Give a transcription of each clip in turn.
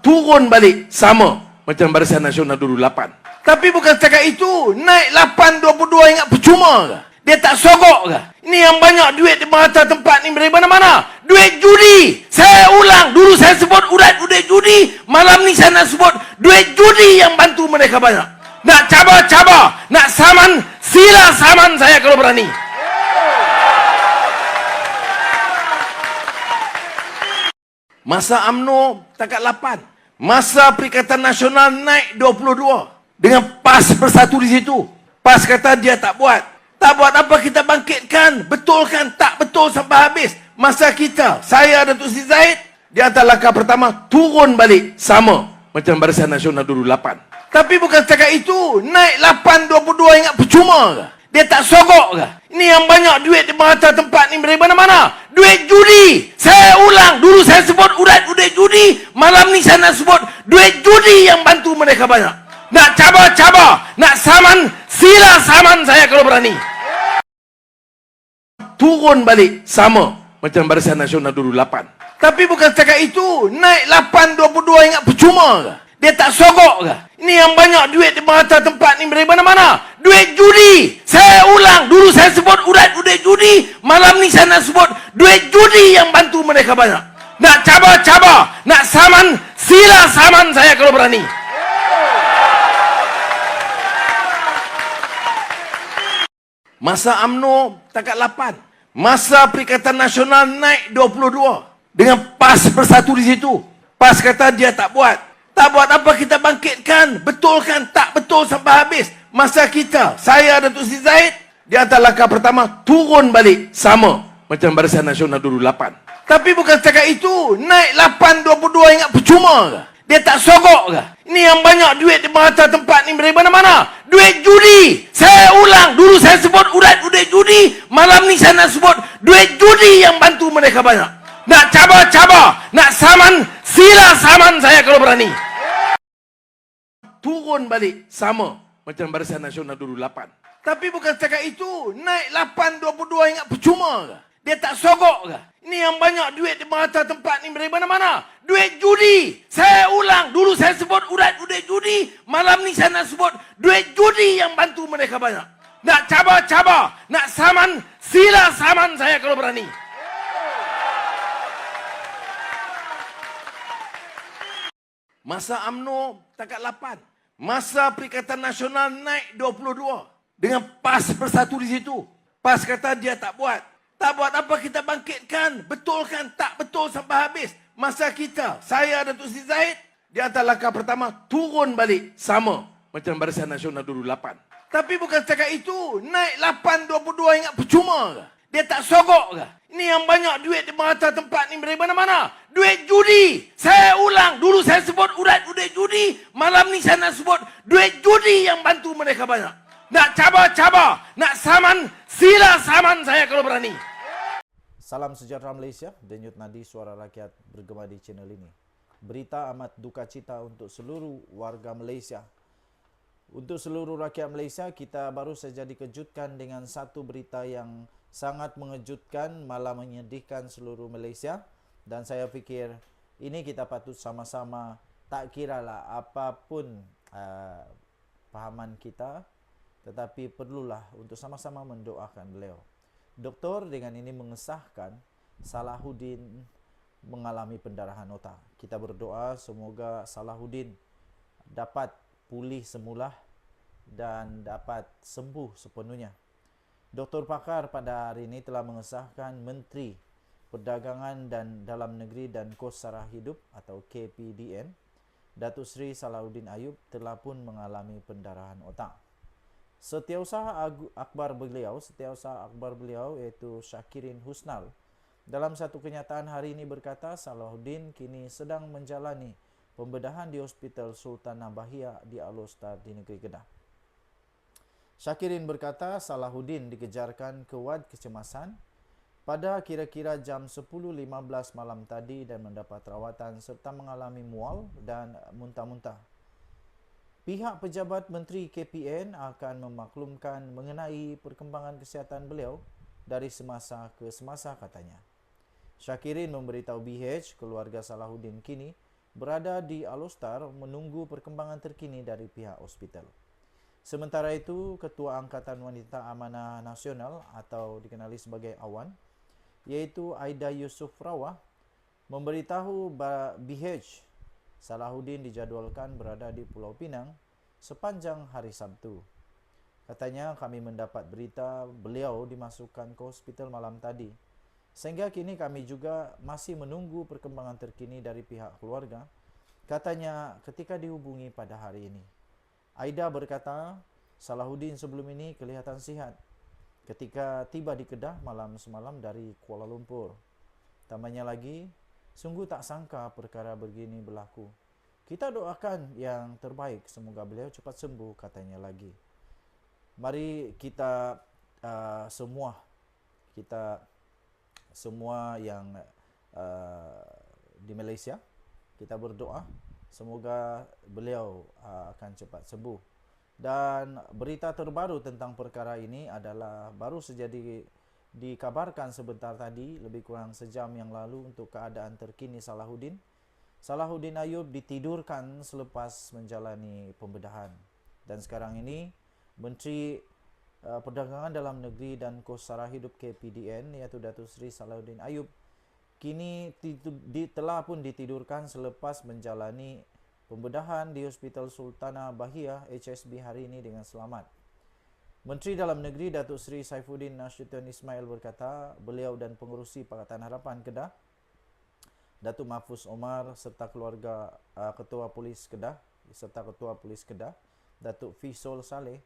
turun balik sama macam Barisan Nasional dulu 8. Tapi bukan setakat itu, naik 8.22 ingat percuma ke? Dia tak sogok ke? Ini yang banyak duit di merata tempat ni dari mana-mana. Duit judi. Saya ulang, dulu saya sebut duit judi, malam ni saya nak sebut duit judi yang bantu mereka banyak. Nak cabar-cabar, nak saman, sila saman saya kalau berani. Masa UMNO takat 8. Masa Perikatan Nasional naik 22. Dengan PAS bersatu di situ. PAS kata dia tak buat. Tak buat apa, kita bangkitkan. Betulkan, tak betul sampai habis. Masa kita, saya dan Datuk Seri Zahid, di antara langkah pertama, turun balik sama macam Barisan Nasional dulu 8. Tapi bukan setakat itu, naik 8.22 ingat percuma ke? Dia tak sogok ke? Ini yang banyak duit di merata tempat ni dari mana-mana. Duit judi. Saya ulang, dulu saya sebut duit judi, malam ni saya nak sebut duit judi yang bantu mereka banyak. Nak cabar-cabar, nak saman, sila saman saya kalau berani. Turun balik sama macam Barisan Nasional dulu 8. Tapi bukan setakat itu, naik 8.22 ingat percuma ke? Dia tak sogok ke? Ini yang banyak duit di merata tempat ni dari mana-mana. Duit judi. Saya ulang, dulu saya sebut duit judi, malam ni saya nak sebut duit judi yang bantu mereka banyak. Nak cabar-cabar, nak saman, sila saman saya kalau berani. Masa UMNO takat 8. Masa Perikatan Nasional naik 22. Dengan PAS bersatu di situ. PAS kata dia tak buat. Tak buat apa, kita bangkitkan. Betulkan, tak betul sampai habis. Masa kita, saya dan Datuk Seri Zahid, di antara langkah pertama, turun balik sama macam Barisan Nasional dulu 8. Tapi bukan setakat itu, naik 8.22 ingat percuma ke? Dia tak sogok ke? Ini yang banyak duit di merata tempat ni dari mana-mana. Duit judi. Saya ulang, dulu saya sebut duit judi, malam ni saya nak sebut duit judi yang bantu mereka banyak. Nak cabar-cabar, nak saman, sila saman saya kalau berani. Turun balik sama macam Barisan Nasional dulu 8. Tapi bukan setakat itu, naik 8.22 ingat percuma ke? Dia tak sogok ke? Ini yang banyak duit di merata tempat ni dari mana-mana. Duit judi. Saya ulang, dulu saya sebut duit judi, malam ni saya nak sebut duit judi yang bantu mereka banyak. Nak cabar-cabar, nak saman, sila saman saya kalau berani. Masa UMNO takat 8. Masa Perikatan Nasional naik 22. Dengan PAS bersatu di situ. PAS kata dia tak buat. Tak buat apa, kita bangkitkan. Betulkan, tak betul sampai habis. Masa kita, saya dan Datuk Seri Zahid, di antara langkah pertama, turun balik sama macam Barisan Nasional dulu 8. Tapi bukan setakat itu, naik 8.22 ingat percuma ke? Dia tak sogok ke? Ini yang banyak duit di merata tempat ni dari mana-mana. Duit judi. Saya ulang, dulu saya sebut duit judi, malam ni saya nak sebut duit judi yang bantu mereka banyak. Nak cabar-cabar, nak saman, sila saman saya kalau berani. Salam sejahtera Malaysia, Denyut Nadi Suara Rakyat bergema di channel ini. Berita amat duka cita untuk seluruh warga Malaysia. Untuk seluruh rakyat Malaysia, kita baru saja dikejutkan dengan satu berita yang sangat mengejutkan, malah menyedihkan seluruh Malaysia. Dan saya fikir ini kita patut sama-sama, tak kiralah apapun pahaman kita, tetapi perlulah untuk sama-sama mendoakan beliau. Doktor dengan ini mengesahkan Salahuddin mengalami pendarahan otak. Kita berdoa semoga Salahuddin dapat pulih semula dan dapat sembuh sepenuhnya. Doktor pakar pada hari ini telah mengesahkan Menteri Perdagangan dan Dalam Negeri dan Kos Sara Hidup atau KPDN, Datuk Seri Salahuddin Ayub telah pun mengalami pendarahan otak. Setiausaha akbar beliau iaitu Syakirin Husnal dalam satu kenyataan hari ini berkata Salahuddin kini sedang menjalani pembedahan di Hospital Sultan Nabahiyah di Alor-Star di negeri Kedah. Syakirin berkata Salahuddin dikejarkan ke wad kecemasan pada kira-kira jam 10.15 malam tadi dan mendapat rawatan serta mengalami mual dan muntah-muntah. Pihak pejabat Menteri KPN akan memaklumkan mengenai perkembangan kesihatan beliau dari semasa ke semasa katanya. Syakirin memberitahu BH keluarga Salahuddin kini berada di Alostar menunggu perkembangan terkini dari pihak hospital. Sementara itu, Ketua Angkatan Wanita Amanah Nasional atau dikenali sebagai AWAN, iaitu Aida Yusuf Rawah, memberitahu BH Salahuddin dijadwalkan berada di Pulau Pinang sepanjang hari Sabtu. Katanya, kami mendapat berita beliau dimasukkan ke hospital malam tadi. Sehingga kini kami juga masih menunggu perkembangan terkini dari pihak keluarga. Katanya ketika dihubungi pada hari ini. Aida berkata, Salahuddin sebelum ini kelihatan sihat ketika tiba di Kedah malam semalam dari Kuala Lumpur. Tambahnya lagi, sungguh tak sangka perkara begini berlaku. Kita doakan yang terbaik, semoga beliau cepat sembuh, katanya lagi. Mari kita semua yang di Malaysia, kita berdoa semoga beliau akan cepat sembuh. Dan berita terbaru tentang perkara ini adalah baru saja dikabarkan sebentar tadi, lebih kurang sejam yang lalu, untuk keadaan terkini Salahuddin. Salahuddin Ayub ditidurkan selepas menjalani pembedahan. Dan sekarang ini Menteri Perdagangan Dalam Negeri dan Kos Sara Hidup KPDN, iaitu Datuk Seri Salahuddin Ayub, kini telah pun ditidurkan selepas menjalani pembedahan di Hospital Sultanah Bahia HSB hari ini dengan selamat. Menteri Dalam Negeri Datuk Seri Saifuddin Nashituddin Ismail berkata, beliau dan pengerusi Pakatan Harapan Kedah, Datuk Mahfuz Omar serta keluarga Ketua Polis Kedah, Datuk Fisol Saleh,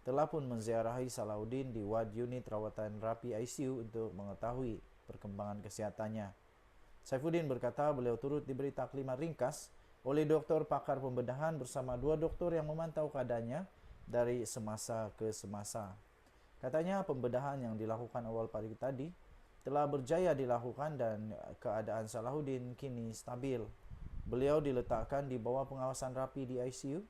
telah pun menziarahi Salahuddin di wad unit rawatan rapi ICU untuk mengetahui perkembangan kesihatannya. Saifuddin berkata beliau turut diberi taklimat ringkas oleh doktor pakar pembedahan bersama 2 doktor yang memantau keadaannya dari semasa ke semasa. Katanya pembedahan yang dilakukan awal pagi tadi telah berjaya dilakukan dan keadaan Salahuddin kini stabil. Beliau diletakkan di bawah pengawasan rapi di ICU,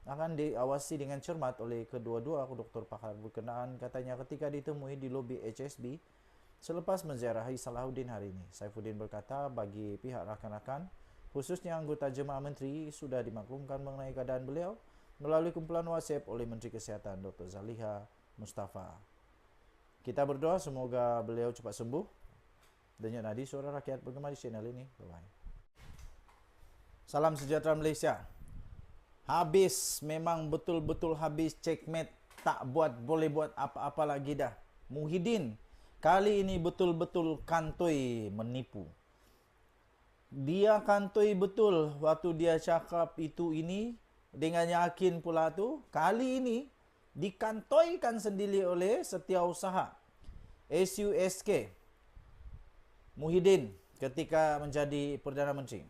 akan diawasi dengan cermat oleh kedua-dua doktor pakar berkenaan, katanya ketika ditemui di lobi HSB selepas menziarahi Salahuddin hari ini. Saifuddin berkata bagi pihak rakan-rakan, khususnya anggota jemaah menteri, sudah dimaklumkan mengenai keadaan beliau melalui kumpulan WhatsApp oleh Menteri Kesihatan Dr. Zaliha Mustafa. Kita berdoa semoga beliau cepat sembuh. Denyut nadi suara rakyat bergema di channel ini. Bye-bye. Salam sejahtera Malaysia. Habis, memang betul-betul habis checkmate, tak boleh buat apa-apa lagi dah. Muhyiddin kali ini betul-betul kantoi menipu. Dia kantoi betul waktu dia cakap itu ini dengan yakin pula tu. Kali ini dikantoikan sendiri oleh Setiausaha SUSK Muhyiddin ketika menjadi Perdana Menteri.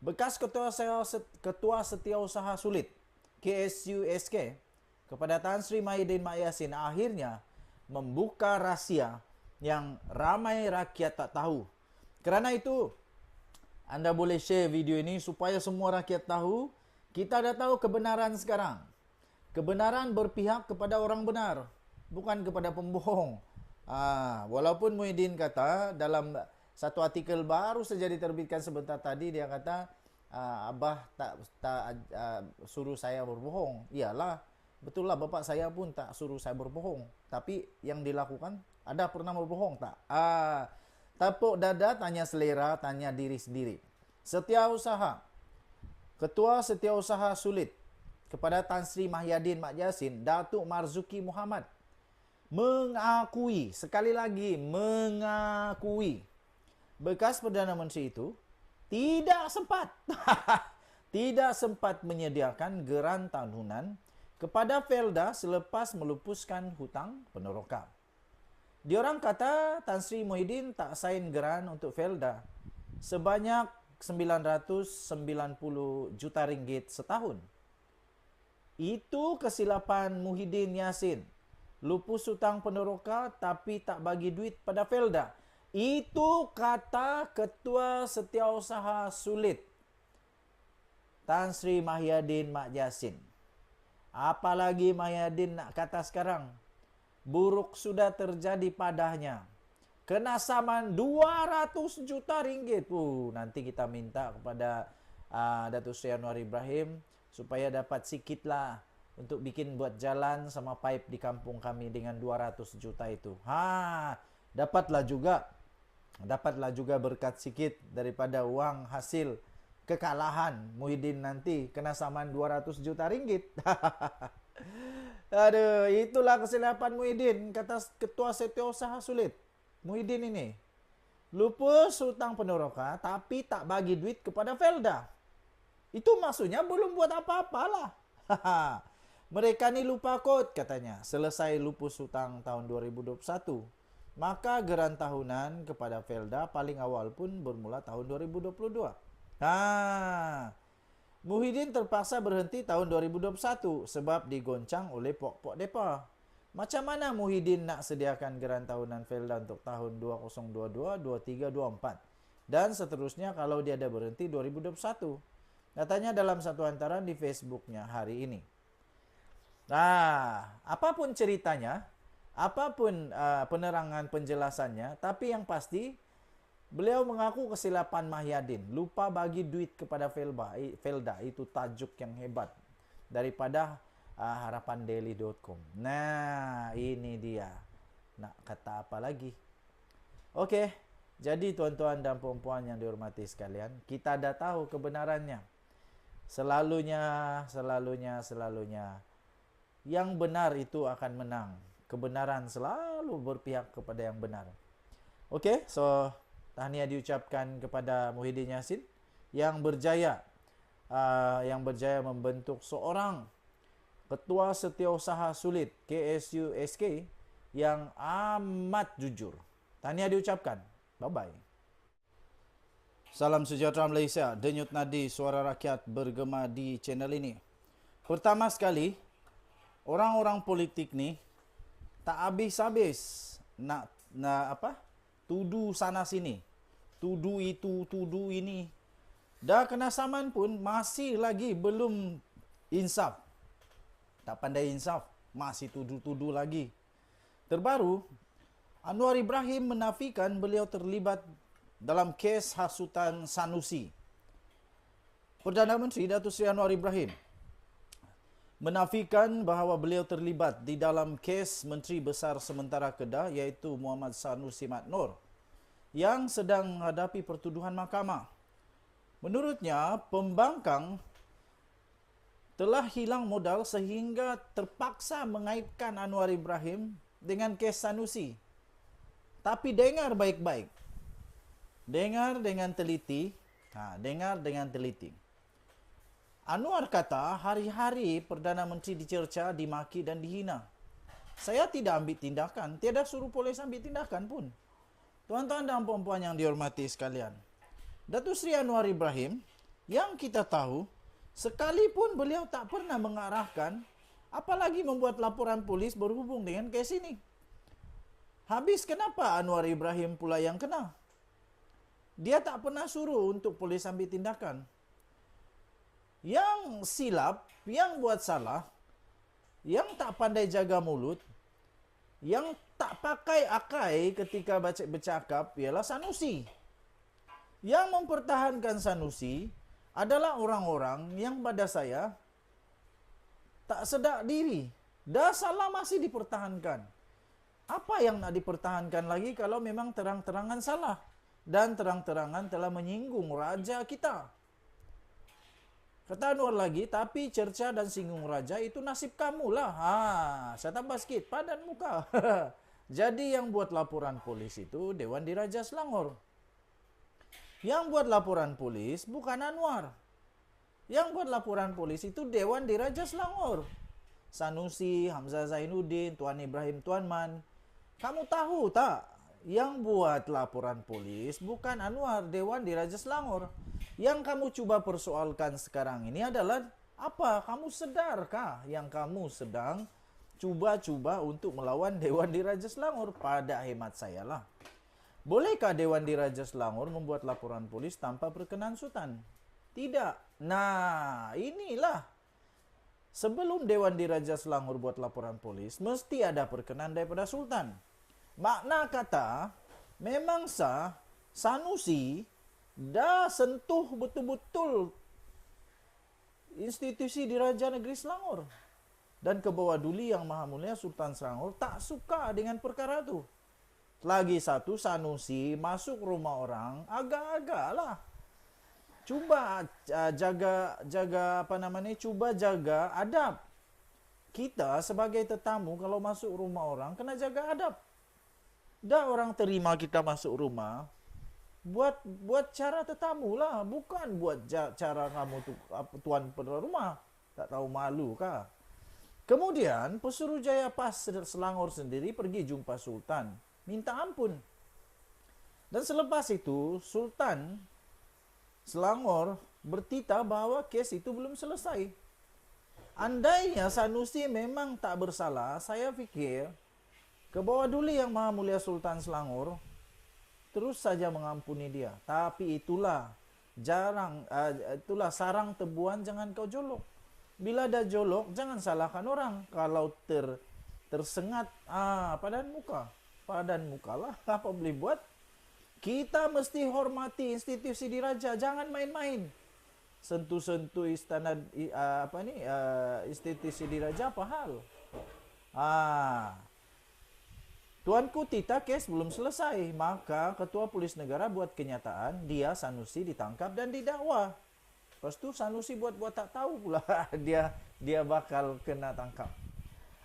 Bekas Ketua Setiausaha Sulit KSUSK kepada Tan Sri Muhyiddin Mak Yassin akhirnya membuka rahsia yang ramai rakyat tak tahu. Kerana itu, anda boleh share video ini supaya semua rakyat tahu. Kita dah tahu kebenaran sekarang. Kebenaran berpihak kepada orang benar, bukan kepada pembohong. Walaupun Muhyiddin kata dalam satu artikel baru saja diterbitkan sebentar tadi, dia kata Abah tak suruh saya berbohong. Iyalah, betul lah, bapak saya pun tak suruh saya berbohong. Tapi yang dilakukan, ada pernah berbohong tak? Tepuk dada, tanya selera, tanya diri sendiri. Setiausaha, Ketua Setiausaha Sulit kepada Tan Sri Muhyiddin Mak Yassin, Datuk Marzuki Muhammad, mengakui, sekali lagi mengakui, bekas Perdana Menteri itu tidak sempat menyediakan geran tahunan kepada Felda selepas melupuskan hutang peneroka. Diorang kata Tan Sri Muhyiddin tak sign geran untuk Felda sebanyak 990 juta ringgit setahun. Itu kesilapan Muhyiddin Yassin. Lupus hutang peneroka tapi tak bagi duit pada Felda. Itu kata Ketua Setiausaha Sulit Tan Sri Muhyiddin Mak Yassin. Apalagi Muhyiddin nak kata sekarang, buruk sudah terjadi padanya. Kena saman 200 juta ringgit. Nanti kita minta kepada Datuk Seri Anwar Ibrahim supaya dapat sikit lah untuk bikin buat jalan sama pipe di kampung kami dengan 200 juta itu. Dapatlah juga berkat sikit daripada uang hasil kekalahan Muhyiddin nanti kena saman 200 juta ringgit. Aduh, itulah kesilapan Muhyiddin, kata Ketua Setiausaha Sulit. Muhyiddin ini lupus hutang Penoroka tapi tak bagi duit kepada Felda. Itu maksudnya belum buat apa-apalah. Mereka ni lupa kot katanya. Selesai lupus hutang tahun 2021. Maka geran tahunan kepada Felda paling awal pun bermula tahun 2022. Muhyiddin terpaksa berhenti tahun 2021 sebab digoncang oleh pokok depa. Macam mana Muhyiddin nak sediakan geran tahunan Felda untuk tahun 2022, 23, 24 dan seterusnya kalau dia ada berhenti 2021? Katanya dalam satu hantaran di Facebooknya hari ini. Apapun ceritanya, apapun penerangan penjelasannya, tapi yang pasti beliau mengaku kesilapan Muhyiddin, lupa bagi duit kepada Felda. Itu tajuk yang hebat daripada harapandaily.com. Nah, ini dia. Nak kata apa lagi? Okey, jadi tuan-tuan dan puan-puan yang dihormati sekalian, kita dah tahu kebenarannya. Selalunya yang benar itu akan menang. Kebenaran selalu berpihak kepada yang benar. Okey, so tahniah diucapkan kepada Muhyiddin Yassin yang berjaya membentuk seorang Ketua Setiausaha Sulit KSU-SK yang amat jujur. Tahniah diucapkan. Bye-bye. Salam sejahtera Malaysia. Denyut nadi suara rakyat bergema di channel ini. Pertama sekali, orang-orang politik ni tak habis-habis nak tuduh sana sini. Tuduh itu, tuduh ini. Dah kena saman pun masih lagi belum insaf. Tak pandai insaf, masih tuduh-tuduh lagi. Terbaru, Anwar Ibrahim menafikan beliau terlibat dalam kes hasutan Sanusi. Perdana Menteri Datuk Seri Anwar Ibrahim menafikan bahawa beliau terlibat di dalam kes Menteri Besar Sementara Kedah iaitu Muhammad Sanusi Mat Noor yang sedang menghadapi pertuduhan mahkamah. Menurutnya, pembangkang telah hilang modal sehingga terpaksa mengaitkan Anwar Ibrahim dengan kes Sanusi. Tapi dengar baik-baik. Dengar dengan teliti. Dengar dengan teliti. Anwar kata hari-hari Perdana Menteri dicerca, dimaki dan dihina. Saya tidak ambil tindakan. Tiada suruh polis ambil tindakan pun. Tuan-tuan dan puan-puan yang dihormati sekalian. Datuk Seri Anwar Ibrahim yang kita tahu sekalipun beliau tak pernah mengarahkan, apalagi membuat laporan polis berhubung dengan kes ini. Habis kenapa Anwar Ibrahim pula yang kena? Dia tak pernah suruh untuk polis ambil tindakan. Yang silap, yang buat salah, yang tak pandai jaga mulut, yang tak pakai akai ketika bercakap ialah Sanusi. Yang mempertahankan Sanusi adalah orang-orang yang pada saya tak sedar diri. Dah salah masih dipertahankan. Apa yang nak dipertahankan lagi kalau memang terang-terangan salah dan terang-terangan telah menyinggung raja kita? Kata Anwar lagi, tapi cerca dan singgung raja itu nasib kamu lah. Saya tambah sikit, padan muka. Jadi yang buat laporan polis itu Dewan Diraja Selangor. Yang buat laporan polis bukan Anwar. Yang buat laporan polis itu Dewan Diraja Selangor. Sanusi, Hamzah Zainuddin, Tuan Ibrahim Tuanman. Kamu tahu tak? Yang buat laporan polis bukan Anwar, Dewan Diraja Selangor. Yang kamu cuba persoalkan sekarang ini adalah apa? Kamu sedarkah yang kamu sedang cuba-cuba untuk melawan Dewan Diraja Selangor? Pada hemat saya lah. Bolehkah Dewan Diraja Selangor membuat laporan polis tanpa perkenan Sultan? Tidak. Nah, inilah. Sebelum Dewan Diraja Selangor buat laporan polis, mesti ada perkenan daripada Sultan. Makna kata, memang Sanusi dah sentuh betul-betul institusi Diraja Negeri Selangor. Dan Kebawah Duli Yang Maha Mulia Sultan Selangor tak suka dengan perkara itu. Lagi satu, Sanusi masuk rumah orang agak-agak lah. Cuba cuba jaga adab. Kita sebagai tetamu kalau masuk rumah orang kena jaga adab. Dah orang terima kita masuk rumah, buat cara tetamu lah, bukan buat cara kamu tuan pada rumah. Tak tahu malu kah? Kemudian Pesuruhjaya PAS Selangor sendiri pergi jumpa Sultan, minta ampun. Dan selepas itu Sultan Selangor bertitah bahwa kes itu belum selesai. Andainya Sanusi memang tak bersalah, saya fikir Kebawah Duli Yang Maha Mulia Sultan Selangor terus saja mengampuni dia. Tapi itulah sarang tebuan jangan kau jolok. Bila dah jolok jangan salahkan orang. Kalau tersengat padan muka lah, apa boleh buat? Kita mesti hormati institusi diraja, jangan main-main. Sentuh-sentuh istana institusi diraja apa hal? Tuanku Tita kes belum selesai, maka Ketua Polis Negara buat kenyataan dia Sanusi ditangkap dan didakwa. Lepas tu Sanusi buat tak tahu pula dia bakal kena tangkap.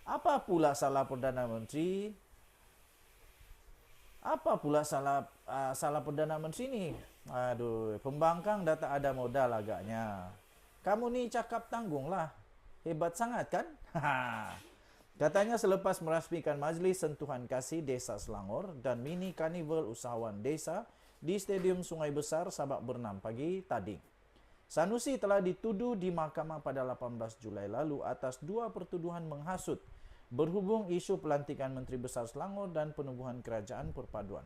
Apa pula salah Perdana Menteri? Apa pula salah Perdana Menteri ni? Aduh, pembangkang dah tak ada modal agaknya. Kamu ni cakap tanggung lah. Hebat sangat kan? Katanya selepas merasmikan Majlis Sentuhan Kasih Desa Selangor dan mini karnival usahawan desa di Stadium Sungai Besar Sabak Bernam pagi tadi. Sanusi telah dituduh di mahkamah pada 18 Julai lalu atas 2 pertuduhan menghasut berhubung isu pelantikan Menteri Besar Selangor dan penubuhan Kerajaan Perpaduan.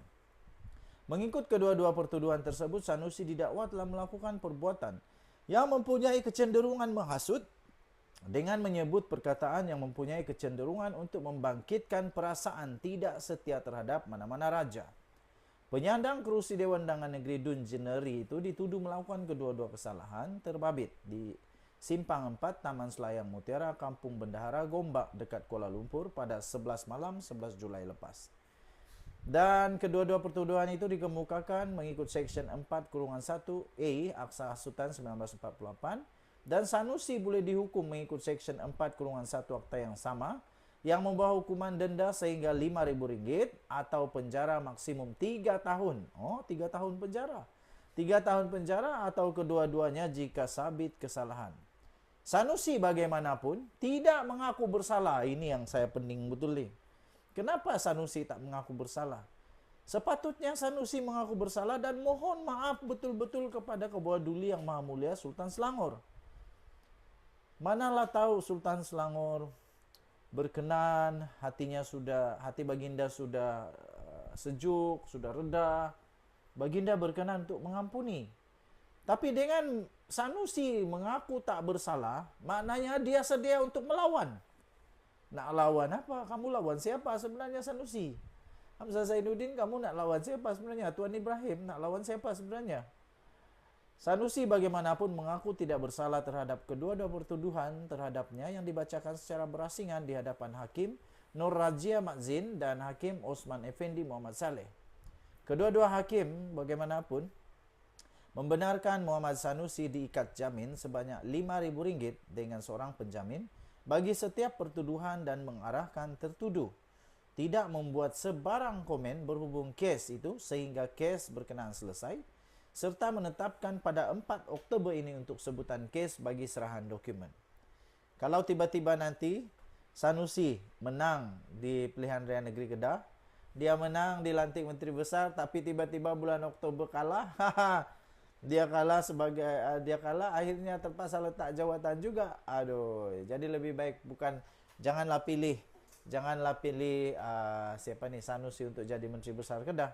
Mengikut kedua-dua pertuduhan tersebut, Sanusi didakwa telah melakukan perbuatan yang mempunyai kecenderungan menghasut dengan menyebut perkataan yang mempunyai kecenderungan untuk membangkitkan perasaan tidak setia terhadap mana-mana raja. Penyandang kerusi Dewan Undangan Negeri Dun Jeneri itu dituduh melakukan kedua-dua kesalahan terbabit di Simpang 4 Taman Selayang Mutiara, Kampung Bendahara, Gombak dekat Kuala Lumpur pada 11 malam 11 Julai lepas. Dan kedua-dua pertuduhan itu dikemukakan mengikut Seksyen 4-1A Akta Hasutan 1948 dan Sanusi boleh dihukum mengikut Seksyen 4-1 Akta yang sama yang membawa hukuman denda sehingga RM5,000 atau penjara maksimum 3 tahun. 3 tahun penjara. 3 tahun penjara atau kedua-duanya jika sabit kesalahan. Sanusi bagaimanapun tidak mengaku bersalah. Ini yang saya pening betul ni. Kenapa Sanusi tak mengaku bersalah? Sepatutnya Sanusi mengaku bersalah dan mohon maaf betul-betul kepada Kebawah Duli Yang Maha Mulia Sultan Selangor. Manalah tahu Sultan Selangor berkenan, hati baginda sudah sejuk, sudah reda. Baginda berkenan untuk mengampuni. Tapi dengan Sanusi mengaku tak bersalah, maknanya dia sedia untuk melawan. Nak lawan apa? Kamu lawan siapa sebenarnya Sanusi? Hamzah Zainuddin, kamu nak lawan siapa sebenarnya? Tuan Ibrahim, nak lawan siapa sebenarnya? Sanusi bagaimanapun mengaku tidak bersalah terhadap kedua-dua pertuduhan terhadapnya yang dibacakan secara berasingan di hadapan Hakim Nur Rajia Madzin dan Hakim Osman Effendi Muhammad Saleh. Kedua-dua hakim bagaimanapun membenarkan Muhammad Sanusi diikat jamin sebanyak RM5,000 dengan seorang penjamin bagi setiap pertuduhan dan mengarahkan tertuduh tidak membuat sebarang komen berhubung kes itu sehingga kes berkenaan selesai serta menetapkan pada 4 Oktober ini untuk sebutan kes bagi serahan dokumen. Kalau tiba-tiba nanti Sanusi menang di pilihan raya negeri Kedah, dia menang dilantik Menteri Besar tapi tiba-tiba bulan Oktober kalah, dia kalah akhirnya terpaksa letak jawatan juga. Aduh, jadi lebih baik janganlah pilih Sanusi untuk jadi Menteri Besar Kedah.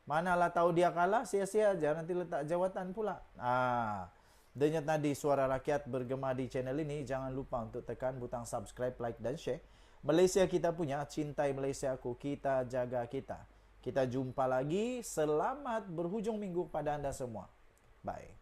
Manalah tahu dia kalah, sia-sia aja nanti letak jawatan pula. Denyut nadi suara rakyat bergema di channel ini. Jangan lupa untuk tekan butang subscribe, like dan share. Malaysia kita punya, cintai Malaysiaku, kita jaga kita. Kita jumpa lagi. Selamat berhujung minggu pada anda semua. Bye.